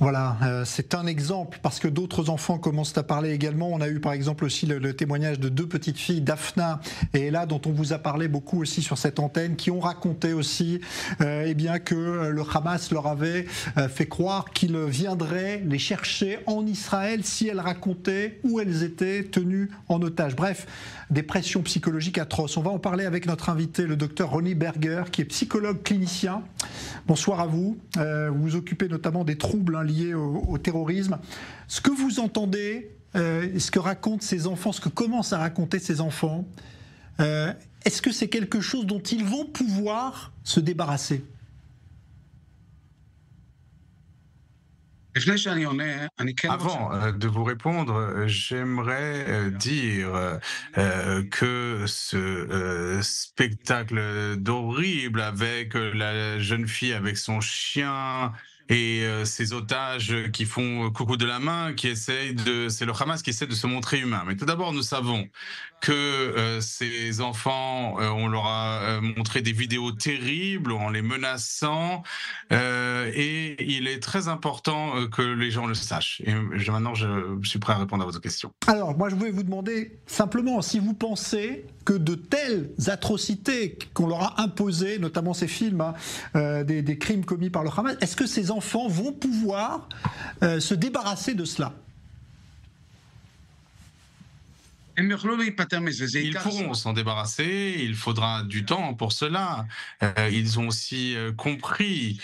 Voilà, c'est un exemple parce que d'autres enfants commencent à parler également. On a eu par exemple aussi le témoignage de deux petites filles, Daphna et Ella, dont on vous a parlé beaucoup aussi sur cette antenne, qui ont raconté aussi eh bien que le Hamas leur avait fait croire qu'il viendrait les chercher en Israël si elles racontaient où elles étaient tenues en otage. Bref, des pressions psychologiques atroces. On va en parler avec notre invité, le docteur Ronnie Berger, qui est psychologue clinicien. Bonsoir à vous. Vous vous occupez notamment des troubles liés au terrorisme. Ce que vous entendez, ce que racontent ces enfants, ce que commencent à raconter ces enfants, est-ce que c'est quelque chose dont ils vont pouvoir se débarrasser ? Avant de vous répondre, j'aimerais dire que ce spectacle d'horrible avec la jeune fille avec son chien et ces otages qui font coucou de la main, c'est le Hamas qui essaie de se montrer humain. Mais tout d'abord, nous savons que ces enfants, on leur a montré des vidéos terribles en les menaçant, et il est très important que les gens le sachent. Et maintenant, je suis prêt à répondre à votre question. Alors, moi, je voulais vous demander simplement si vous pensez que de telles atrocités qu'on leur a imposées, notamment ces films, des crimes commis par le Hamas, est-ce que ces enfants vont pouvoir se débarrasser de cela ? Ils pourront s'en débarrasser, il faudra du temps pour cela. Ils ont aussi compris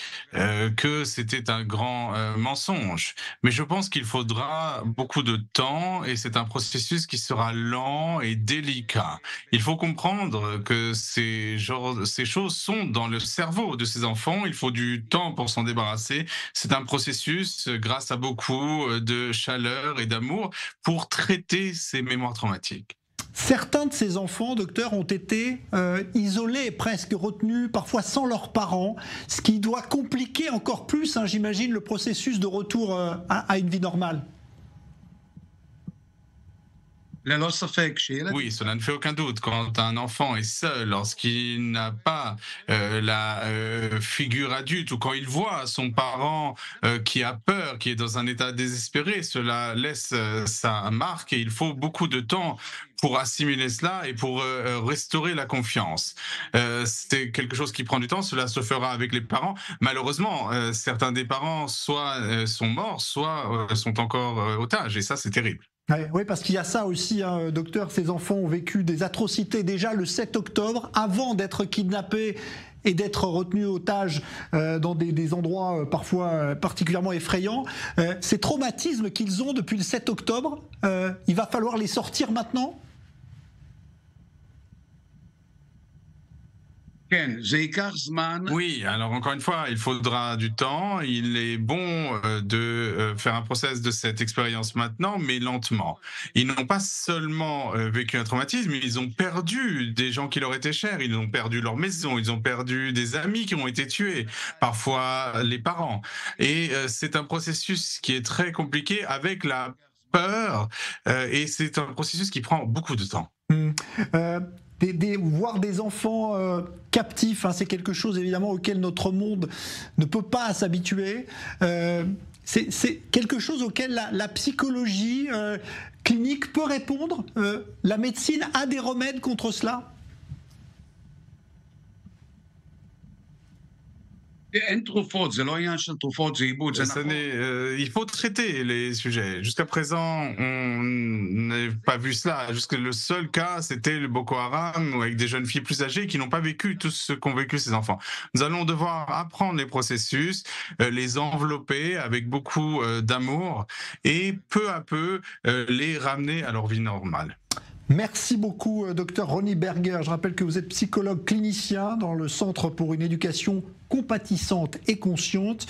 que c'était un grand mensonge. Mais je pense qu'il faudra beaucoup de temps et c'est un processus qui sera lent et délicat. Il faut comprendre que ces choses sont dans le cerveau de ces enfants. Il faut du temps pour s'en débarrasser. C'est un processus grâce à beaucoup de chaleur et d'amour pour traiter ces mémoires traumatiques. Certains de ces enfants, docteur, ont été isolés, presque retenus, parfois sans leurs parents, ce qui doit compliquer encore plus, j'imagine, le processus de retour à une vie normale. Oui, cela ne fait aucun doute. Quand un enfant est seul, lorsqu'il n'a pas la figure adulte, ou quand il voit son parent qui a peur, qui est dans un état désespéré, cela laisse sa marque et il faut beaucoup de temps pour assimiler cela et pour restaurer la confiance. C'est quelque chose qui prend du temps, cela se fera avec les parents. Malheureusement, certains des parents soit sont morts, soit sont encore otages, et ça c'est terrible. Oui, parce qu'il y a ça aussi, docteur, ces enfants ont vécu des atrocités déjà le 7 octobre, avant d'être kidnappés et d'être retenus otages dans des endroits parfois particulièrement effrayants. Ces traumatismes qu'ils ont depuis le 7 octobre, il va falloir les sortir maintenant ? Oui, alors encore une fois, il faudra du temps. Il est bon de faire un process de cette expérience maintenant, mais lentement. Ils n'ont pas seulement vécu un traumatisme, ils ont perdu des gens qui leur étaient chers, ils ont perdu leur maison, ils ont perdu des amis qui ont été tués, parfois les parents. Et c'est un processus qui est très compliqué avec la peur, et c'est un processus qui prend beaucoup de temps. Voir des enfants captifs, c'est quelque chose évidemment auquel notre monde ne peut pas s'habituer. C'est quelque chose auquel la psychologie clinique peut répondre. La médecine a des remèdes contre cela ? Il faut traiter les sujets. Jusqu'à présent, on n'a pas vu cela. Le seul cas, c'était le Boko Haram, avec des jeunes filles plus âgées qui n'ont pas vécu tout ce qu'ont vécu ces enfants. Nous allons devoir apprendre les processus, les envelopper avec beaucoup d'amour et peu à peu les ramener à leur vie normale. Merci beaucoup, docteur Ronnie Berger. Je rappelle que vous êtes psychologue clinicien dans le Centre pour une éducation compatissante et consciente.